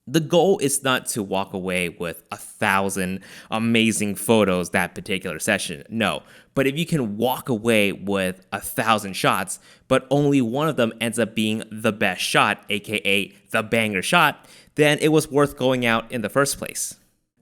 The goal is not to walk away with 1,000 amazing photos that particular session, no. But if you can walk away with 1,000 shots, but only one of them ends up being the best shot, aka the banger shot, then it was worth going out in the first place.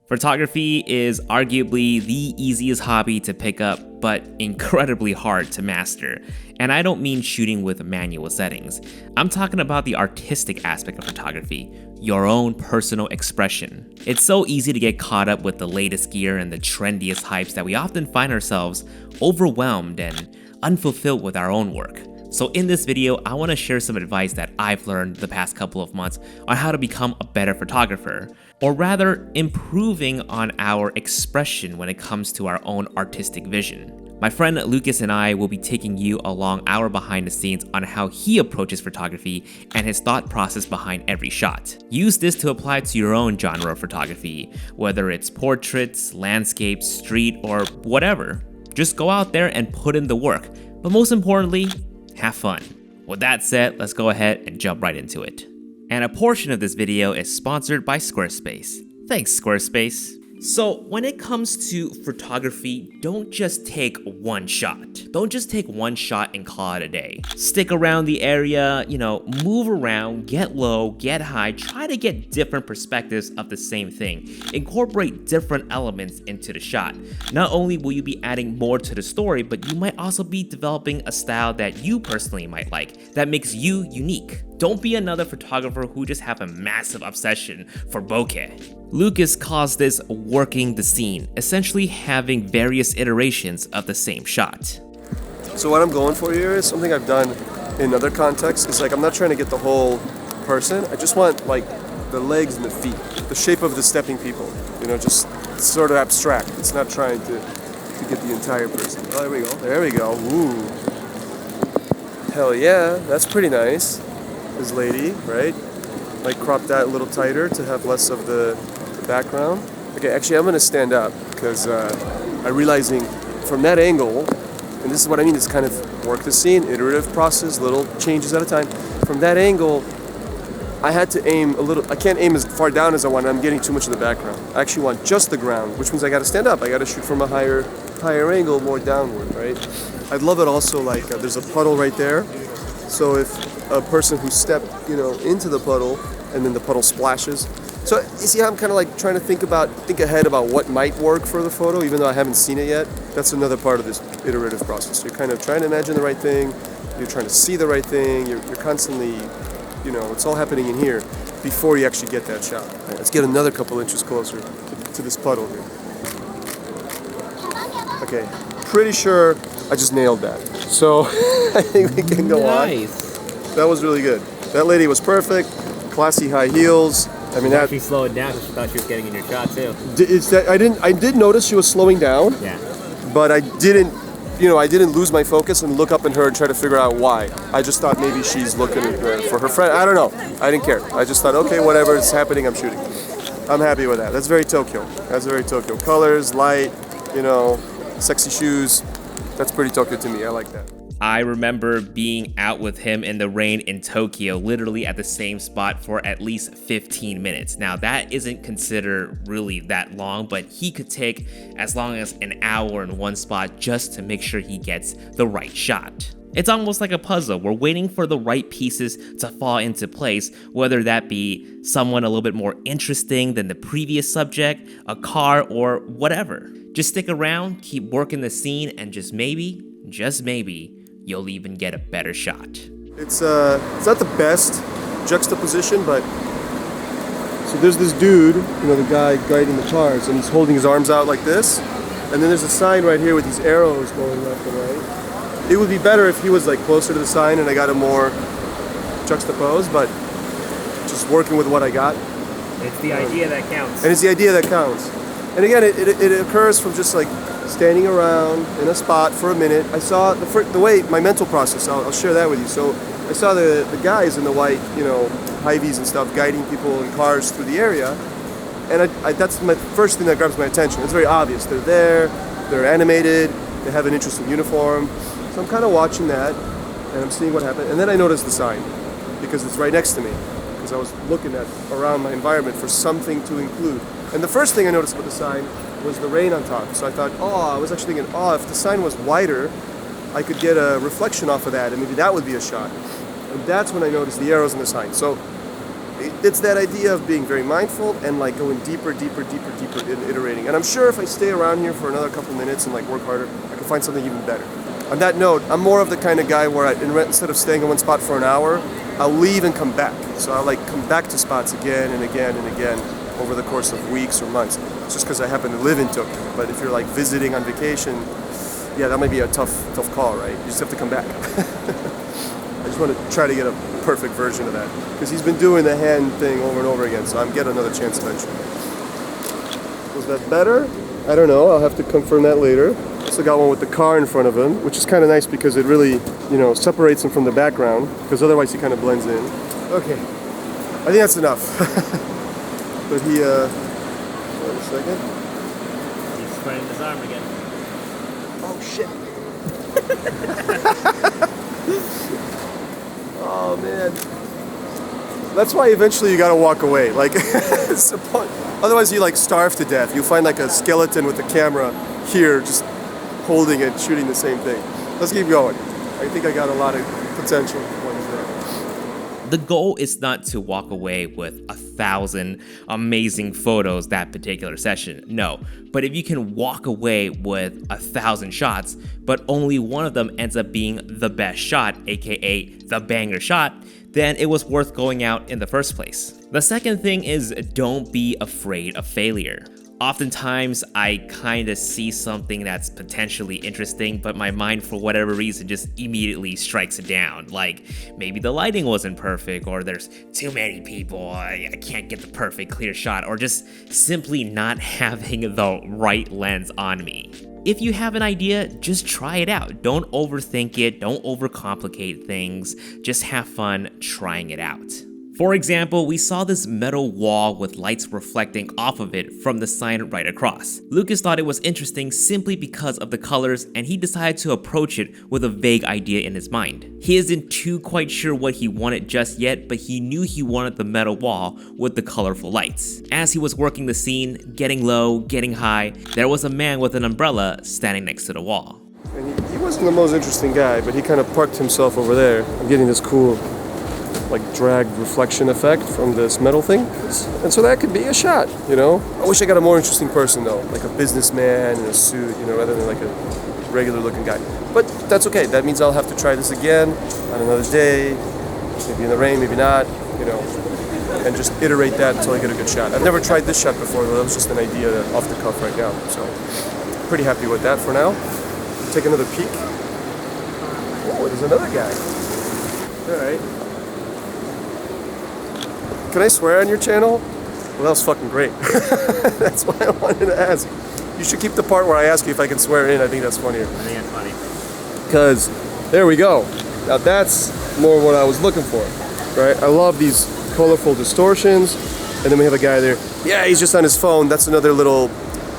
Photography is arguably the easiest hobby to pick up, but incredibly hard to master. And I don't mean shooting with manual settings. I'm talking about the artistic aspect of photography, your own personal expression. It's so easy to get caught up with the latest gear and the trendiest hypes that we often find ourselves overwhelmed and unfulfilled with our own work. So in this video, I want to share some advice that I've learned the past couple of months on how to become a better photographer, or rather improving on our expression when it comes to our own artistic vision. My friend Lucas and I will be taking you along our behind the scenes on how he approaches photography and his thought process behind every shot. Use this to apply to your own genre of photography, whether it's portraits, landscapes, street, or whatever. Just go out there and put in the work, but most importantly, have fun. With that said, let's go ahead and jump right into it. And a portion of this video is sponsored by Squarespace. Thanks, Squarespace. So when it comes to photography, don't just take one shot. Don't just take one shot and call it a day. Stick around the area, move around, get low, get high, try to get different perspectives of the same thing. Incorporate different elements into the shot. Not only will you be adding more to the story, but you might also be developing a style that you personally might like, that makes you unique. Don't be another photographer who just have a massive obsession for bokeh. Lucas calls this working the scene, essentially having various iterations of the same shot. So what I'm going for here is something I've done in other contexts. It's like I'm not trying to get the whole person. I just want like the legs and the feet, the shape of the stepping people. Just sort of abstract. It's not trying to get the entire person. Oh, there we go. There we go. Ooh. Hell yeah, that's pretty nice. This lady, right? Like crop that a little tighter to have less of the background. Okay, actually I'm gonna stand up because I'm realizing from that angle, and this is what I mean, is kind of work the scene, iterative process, little changes at a time. From that angle, I had to aim a little, I can't aim as far down as I want, I'm getting too much of the background. I actually want just the ground, which means I gotta stand up. I gotta shoot from a higher angle, more downward, right? I'd love it also like, there's a puddle right there. So if a person who stepped, into the puddle and then the puddle splashes. So you see how I'm kind of like trying to think ahead about what might work for the photo, even though I haven't seen it yet. That's another part of this iterative process. You're kind of trying to imagine the right thing. You're trying to see the right thing. You're constantly, it's all happening in here before you actually get that shot. All right, let's get another couple inches closer to this puddle here. Okay, pretty sure I just nailed that. So I think we can go on. That was really good. That lady was perfect. Classy high heels. I mean, that. She slowed down because she thought she was getting in your shot too. I did notice she was slowing down. Yeah. But I didn't lose my focus and look up at her and try to figure out why. I just thought maybe she's looking for her friend. I don't know. I didn't care. I just thought, okay, whatever is happening, I'm shooting. I'm happy with that. That's very Tokyo. Colors, light, sexy shoes. That's pretty Tokyo to me. I like that. I remember being out with him in the rain in Tokyo, literally at the same spot for at least 15 minutes. Now that isn't considered really that long, but he could take as long as an hour in one spot just to make sure he gets the right shot. It's almost like a puzzle. We're waiting for the right pieces to fall into place, whether that be someone a little bit more interesting than the previous subject, a car, or whatever. Just stick around, keep working the scene, and just maybe, you'll even get a better shot. It's not the best juxtaposition, but so there's this dude, the guy guiding the cars, and he's holding his arms out like this, and then there's a sign right here with these arrows going left and right. It would be better if he was like closer to the sign and I got him more juxtaposed, but just working with what I got. It's the idea that counts. And it's the idea that counts. And again, it occurs from just like standing around in a spot for a minute. I saw the way, my mental process, I'll share that with you. So I saw the guys in the white, Hy-Vees and stuff guiding people in cars through the area. And that's my first thing that grabs my attention. It's very obvious. They're there, they're animated, they have an interesting uniform. So I'm kind of watching that and I'm seeing what happened. And then I noticed the sign because it's right next to me. because I was looking at around my environment for something to include. And the first thing I noticed about the sign was the rain on top. So I thought, I was actually thinking, if the sign was wider, I could get a reflection off of that, and maybe that would be a shot. And that's when I noticed the arrows in the sign. So it's that idea of being very mindful and like going deeper, in iterating. And I'm sure if I stay around here for another couple minutes and like work harder, I can find something even better. On that note, I'm more of the kind of guy where instead of staying in one spot for an hour, I'll leave and come back. So I'll like come back to spots again and again and again over the course of weeks or months. It's just because I happen to live in Tokyo. But if you're like visiting on vacation, yeah, that might be a tough call, right? You just have to come back. I just want to try to get a perfect version of that. Because he's been doing the hand thing over and over again, so I'll get another chance eventually. Was that better? I don't know, I'll have to confirm that later. Also got one with the car in front of him, which is kind of nice because it really, separates him from the background, because otherwise he kind of blends in. Okay, I think that's enough. But he, wait a second. He's spreading his arm again. Oh shit. Oh man. That's why eventually you gotta walk away. Like, it's the point. Otherwise you like starve to death. You'll find like a skeleton with the camera here, just holding it, shooting the same thing. Let's keep going. I think I got a lot of potential ones there. The goal is not to walk away with 1,000 amazing photos that particular session, no. But if you can walk away with 1,000 shots, but only one of them ends up being the best shot, aka the banger shot, then it was worth going out in the first place. The second thing is don't be afraid of failure. Oftentimes, I kind of see something that's potentially interesting, but my mind, for whatever reason, just immediately strikes it down. Like, maybe the lighting wasn't perfect, or there's too many people, I can't get the perfect clear shot, or just simply not having the right lens on me. If you have an idea, just try it out. Don't overthink it, don't overcomplicate things, just have fun trying it out. For example, we saw this metal wall with lights reflecting off of it from the sign right across. Lucas thought it was interesting simply because of the colors, and he decided to approach it with a vague idea in his mind. He isn't too quite sure what he wanted just yet, but he knew he wanted the metal wall with the colorful lights. As he was working the scene, getting low, getting high, there was a man with an umbrella standing next to the wall. And he wasn't the most interesting guy, but he kind of parked himself over there. I'm getting this cool drag reflection effect from this metal thing, and so that could be a shot. I wish I got a more interesting person though, like a businessman in a suit, rather than like a regular looking guy. But that's okay. That means I'll have to try this again on another day, maybe in the rain, maybe not, and just iterate that until I get a good shot. I've never tried this shot before though. That was just an idea off the cuff right now, so pretty happy with that for now. Take another peek. Oh, there's another guy. All right. Can I swear on your channel? Well, that was fucking great. That's why I wanted to ask. You should keep the part where I ask you if I can swear in. I think that's funnier. I think it's funny. Because, there we go. Now that's more what I was looking for, right? I love these colorful distortions. And then we have a guy there. Yeah, he's just on his phone. That's another little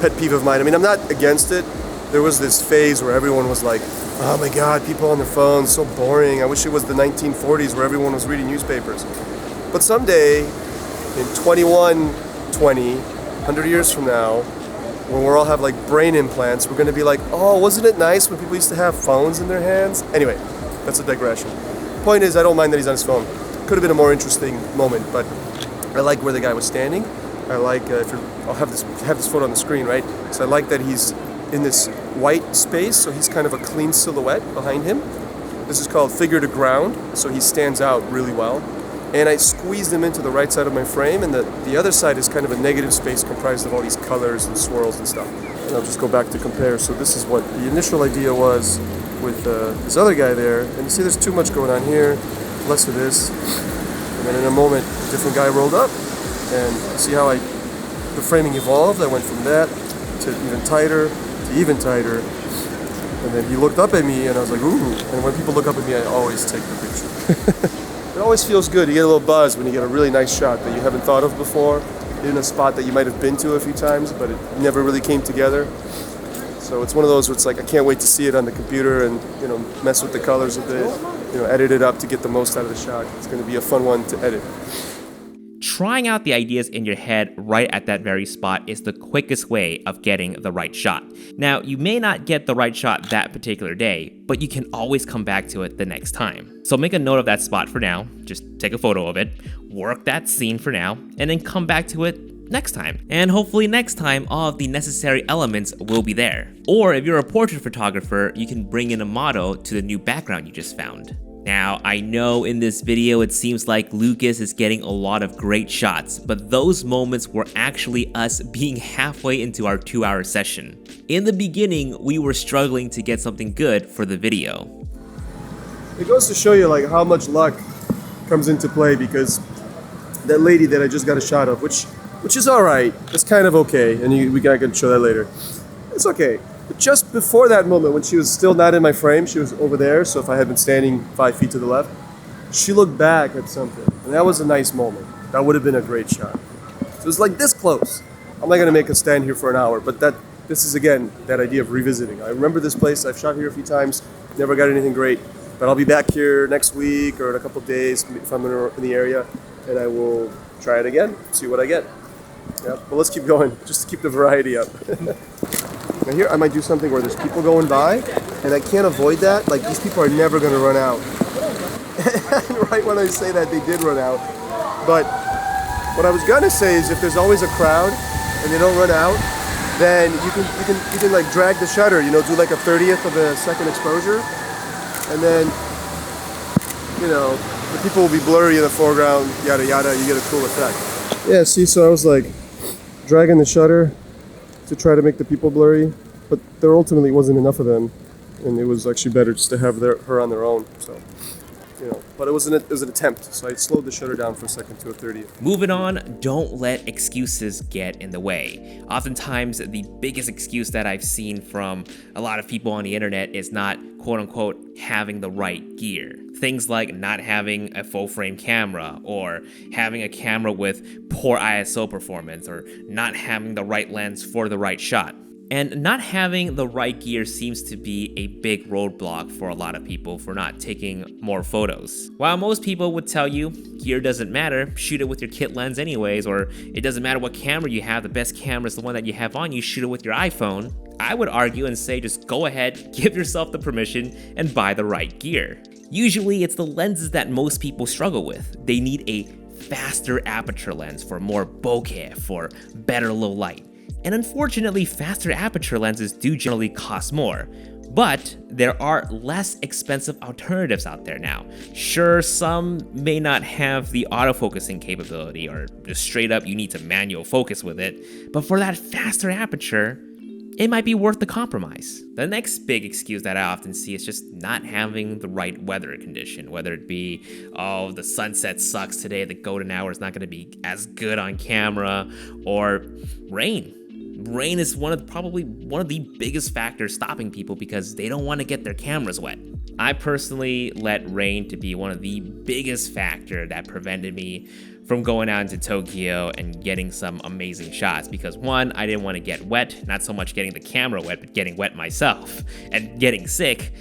pet peeve of mine. I mean, I'm not against it. There was this phase where everyone was like, oh my God, people on their phones, so boring. I wish it was the 1940s where everyone was reading newspapers. But someday, in 2120, 100 years from now, when we all have like brain implants, we're going to be like, oh, wasn't it nice when people used to have phones in their hands? Anyway, that's a digression. Point is, I don't mind that he's on his phone. Could have been a more interesting moment, but I like where the guy was standing. I like, I'll have this photo on the screen, right? So I like that he's in this white space, so he's kind of a clean silhouette behind him. This is called figure to ground, so he stands out really well. And I squeezed him into the right side of my frame, and the other side is kind of a negative space comprised of all these colors and swirls and stuff. And I'll just go back to compare. So this is what the initial idea was with this other guy there. And you see there's too much going on here, less of this. And then in a moment, a different guy rolled up. And you see how the framing evolved. I went from that to even tighter, to even tighter. And then he looked up at me, and I was like, ooh. And when people look up at me, I always take the picture. It always feels good. You get a little buzz when you get a really nice shot that you haven't thought of before in a spot that you might have been to a few times, but it never really came together. So it's one of those where it's like, I can't wait to see it on the computer and, mess with the colors a bit, edit it up to get the most out of the shot. It's going to be a fun one to edit. trying out the ideas in your head right at that very spot is the quickest way of getting the right shot. Now, you may not get the right shot that particular day, but you can always come back to it the next time. So make a note of that spot for now, just take a photo of it, work that scene for now, and then come back to it next time. And hopefully next time, all of the necessary elements will be there. Or if you're a portrait photographer, you can bring in a model to the new background you just found. Now, I know in this video it seems like Lucas is getting a lot of great shots, but those moments were actually us being halfway into our 2-hour session. In the beginning, we were struggling to get something good for the video. It goes to show you like how much luck comes into play, because that lady that I just got a shot of, which is all right, it's kind of okay, and I can show that later. It's okay. But just before that moment, when she was still not in my frame, she was over there, so if I had been standing 5 feet to the left, she looked back at something, and that was a nice moment. That would have been a great shot. So it was like this close. I'm not gonna make a stand here for an hour, but this is again, that idea of revisiting. I remember this place, I've shot here a few times, never got anything great, but I'll be back here next week or in a couple of days if I'm in the area, and I will try it again, see what I get. Yeah, but let's keep going, just to keep the variety up. Now here I might do something where there's people going by, and I can't avoid that. Like, these people are never gonna run out. And right when I say that, they did run out. But what I was gonna say is, if there's always a crowd and they don't run out, then you can like drag the shutter, you know, do like a 30th of a second exposure, and then, you know, the people will be blurry in the foreground, yada yada, you get a cool effect. Yeah, see, so I was like dragging the shutter to try to make the people blurry, but there ultimately wasn't enough of them, and it was actually better just to have her on their own. So, you know, but it was an attempt, so I slowed the shutter down for a second to a 30th. Moving on, don't let excuses get in the way. Oftentimes, the biggest excuse that I've seen from a lot of people on the internet is not quote-unquote having the right gear. Things like not having a full-frame camera, or having a camera with poor ISO performance, or not having the right lens for the right shot. And not having the right gear seems to be a big roadblock for a lot of people for not taking more photos. While most people would tell you, gear doesn't matter, shoot it with your kit lens anyways, or it doesn't matter what camera you have, the best camera is the one that you have on you, shoot it with your iPhone, I would argue and say just go ahead, give yourself the permission, and buy the right gear. Usually it's the lenses that most people struggle with. They need a faster aperture lens for more bokeh, for better low light. And unfortunately, faster aperture lenses do generally cost more, but there are less expensive alternatives out there now. Sure, some may not have the autofocusing capability, or just straight up you need to manual focus with it, but for that faster aperture, it might be worth the compromise. The next big excuse that I often see is just not having the right weather condition, whether it be, oh, the sunset sucks today, the golden hour is not gonna be as good on camera, or rain. Rain is probably one of the biggest factors stopping people because they don't want to get their cameras wet. I personally let rain to be one of the biggest factor that prevented me from going out into Tokyo and getting some amazing shots, because one, I didn't want to get wet, not so much getting the camera wet, but getting wet myself and getting sick.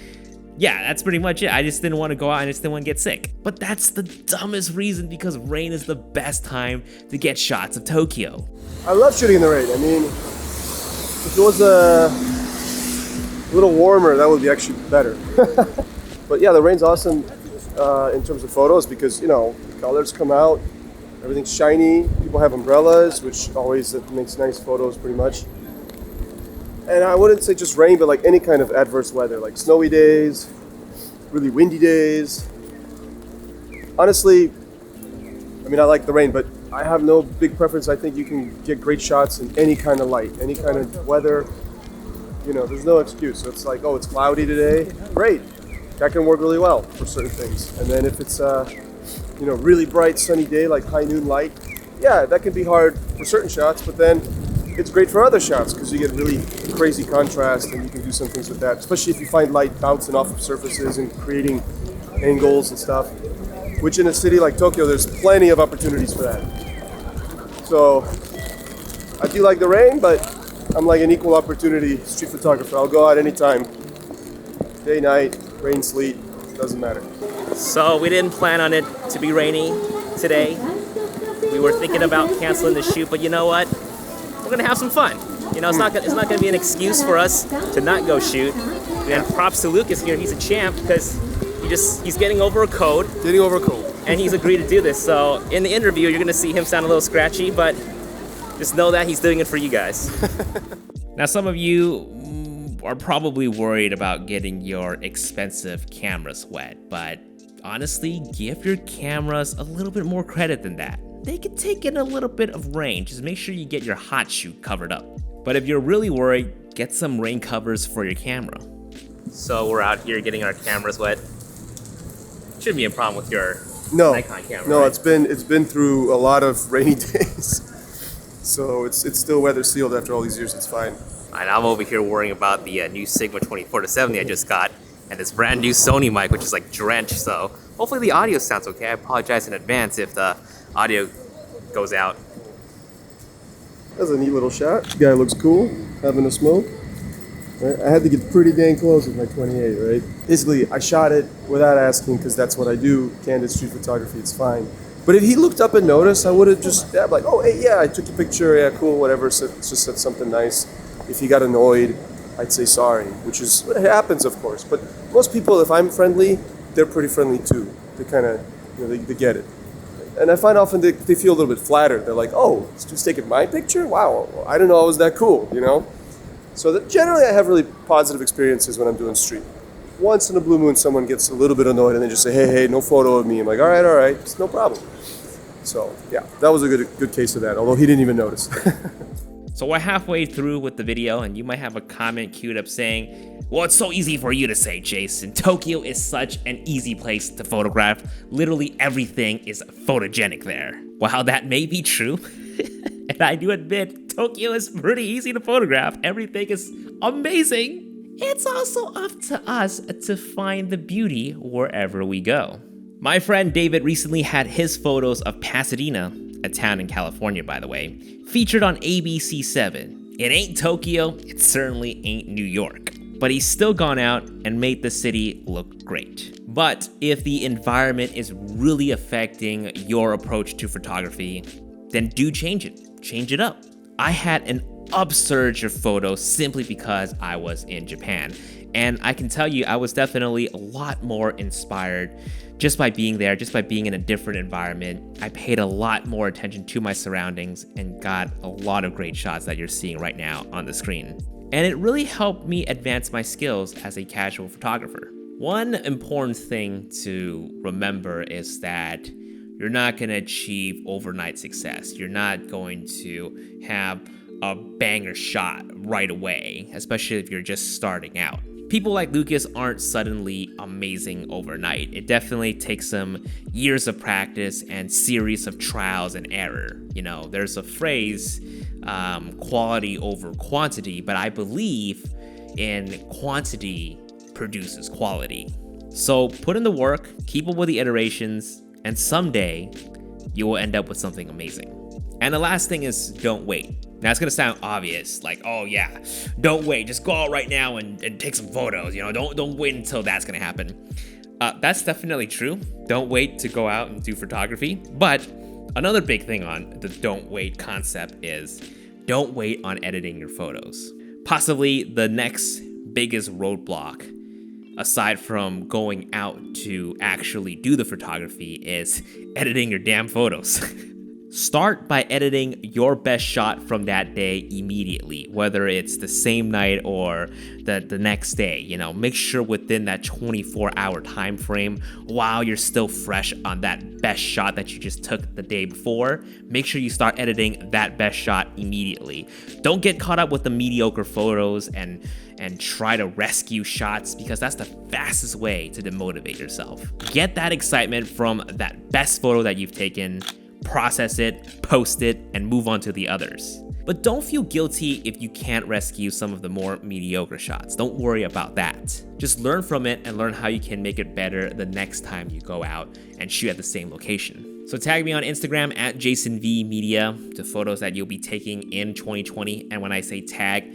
Yeah, that's pretty much it. I just didn't want to go out, and I just didn't want to get sick. But that's the dumbest reason, because rain is the best time to get shots of Tokyo. I love shooting in the rain. I mean, if it was a little warmer, that would be actually better. But yeah, the rain's awesome in terms of photos, because, you know, colors come out, everything's shiny, people have umbrellas, which always makes nice photos pretty much. And I wouldn't say just rain, but like any kind of adverse weather, like snowy days, really windy days. Honestly, I mean, I like the rain, but I have no big preference. I think you can get great shots in any kind of light, any kind of weather. You know, there's no excuse. So it's like, oh, it's cloudy today. Great. That can work really well for certain things. And then if it's you know, really bright sunny day, like high noon light, yeah, that can be hard for certain shots, but then it's great for other shots because you get really crazy contrast, and you can do some things with that, especially if you find light bouncing off of surfaces and creating angles and stuff, which in a city like Tokyo, there's plenty of opportunities for that. So I do like the rain, but I'm like an equal opportunity street photographer. I'll go out anytime, day, night, rain, sleet, doesn't matter. So we didn't plan on it to be rainy today. We were thinking about canceling the shoot, but you know what? We're gonna have some fun. You know, it's not gonna be an excuse for us to not go shoot. And props to Lucas here. He's a champ because he's getting over a cold. Getting over a cold. And he's agreed to do this. So in the interview, you're gonna see him sound a little scratchy, but just know that he's doing it for you guys. Now, some of you are probably worried about getting your expensive cameras wet, but honestly, give your cameras a little bit more credit than that. They can take in a little bit of rain. Just make sure you get your hot shoe covered up. But if you're really worried, get some rain covers for your camera. So we're out here getting our cameras wet. Shouldn't be a problem with your Nikon camera. No, right? it's been through a lot of rainy days. So it's still weather sealed after all these years. It's fine. And I'm over here worrying about the new Sigma 24-70 I just got, and this brand new Sony mic, which is like drenched. So hopefully the audio sounds okay. I apologize in advance if the audio goes out. That's a neat little shot. Guy looks cool, having a smoke. Right? I had to get pretty dang close with my 28, right? Basically, I shot it without asking because that's what I do. Candid street photography, it's fine. But if he looked up and noticed, I would have just dabbed like, oh, hey, yeah, I took a picture, yeah, cool, whatever. So just said something nice. If he got annoyed, I'd say sorry, which is what happens, of course. But most people, if I'm friendly, they're pretty friendly too. They kind of, they get it. And I find often they feel a little bit flattered. They're like, oh, it's just taking my picture? Wow, I didn't know I was that cool, So that generally I have really positive experiences when I'm doing street. Once in a blue moon, someone gets a little bit annoyed and they just say, hey, no photo of me. I'm like, all right, it's no problem. So yeah, that was a good case of that, although he didn't even notice. So we're halfway through with the video, and you might have a comment queued up saying, well, it's so easy for you to say, Jason. Tokyo is such an easy place to photograph. Literally everything is photogenic there. While that may be true, and I do admit, Tokyo is pretty easy to photograph. Everything is amazing. It's also up to us to find the beauty wherever we go. My friend David recently had his photos of Pasadena, a town in California, by the way, featured on ABC7. It ain't Tokyo, it certainly ain't New York, but he's still gone out and made the city look great. But if the environment is really affecting your approach to photography, then do change it up. I had an upsurge of photos simply because I was in Japan, and I can tell you I was definitely a lot more inspired just by being there, just by being in a different environment. I paid a lot more attention to my surroundings and got a lot of great shots that you're seeing right now on the screen. And it really helped me advance my skills as a casual photographer. One important thing to remember is that you're not gonna achieve overnight success. You're not going to have a banger shot right away, especially if you're just starting out. People like Lucas aren't suddenly amazing overnight. It definitely takes some years of practice and series of trials and error. There's a phrase, quality over quantity, but I believe in quantity produces quality. So put in the work, keep up with the iterations, and someday you will end up with something amazing. And the last thing is don't wait. Now it's gonna sound obvious, like, oh yeah, don't wait, just go out right now and take some photos, don't wait until that's gonna happen. That's definitely true. Don't wait to go out and do photography. But another big thing on the don't wait concept is don't wait on editing your photos. Possibly the next biggest roadblock, aside from going out to actually do the photography, is editing your damn photos. Start by editing your best shot from that day immediately, whether it's the same night or the next day. Make sure within that 24-hour time frame, while you're still fresh on that best shot that you just took the day before, make sure you start editing that best shot immediately. Don't get caught up with the mediocre photos and try to rescue shots, because that's the fastest way to demotivate yourself. Get that excitement from that best photo that you've taken, process it, post it, and move on to the others. But don't feel guilty if you can't rescue some of the more mediocre shots. Don't worry about that. Just learn from it and learn how you can make it better the next time you go out and shoot at the same location. So tag me on Instagram at JasonVMedia to photos that you'll be taking in 2020. And when I say tag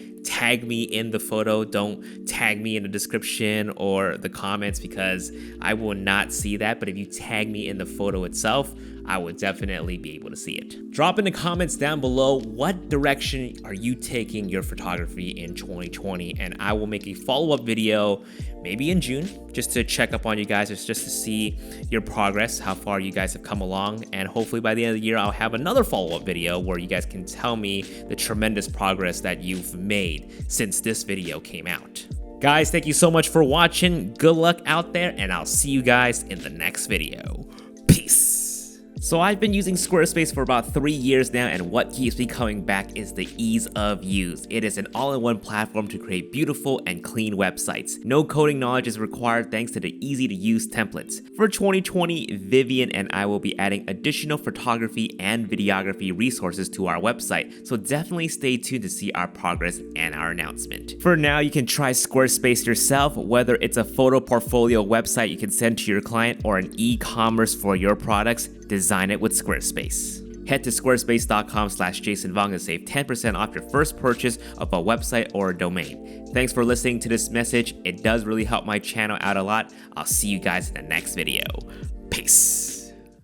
me in the photo. Don't tag me in the description or the comments, because I will not see that. But if you tag me in the photo itself, I would definitely be able to see it. Drop in the comments down below what direction are you taking your photography in 2020, and I will make a follow-up video maybe in June just to check up on you guys, just to see your progress, how far you guys have come along, and hopefully by the end of the year I'll have another follow-up video where you guys can tell me the tremendous progress that you've made since this video came out. Guys, thank you so much for watching. Good luck out there, and I'll see you guys in the next video. Peace. So I've been using Squarespace for about 3 years now, and what keeps me coming back is the ease of use. It is an all-in-one platform to create beautiful and clean websites. No coding knowledge is required thanks to the easy-to-use templates. For 2020, Vivian and I will be adding additional photography and videography resources to our website, so definitely stay tuned to see our progress and our announcement. For now, you can try Squarespace yourself, whether it's a photo portfolio website you can send to your client or an e-commerce for your products. Design it with Squarespace. Head to squarespace.com/JasonVong to save 10% off your first purchase of a website or a domain. Thanks for listening to this message. It does really help my channel out a lot. I'll see you guys in the next video. Peace.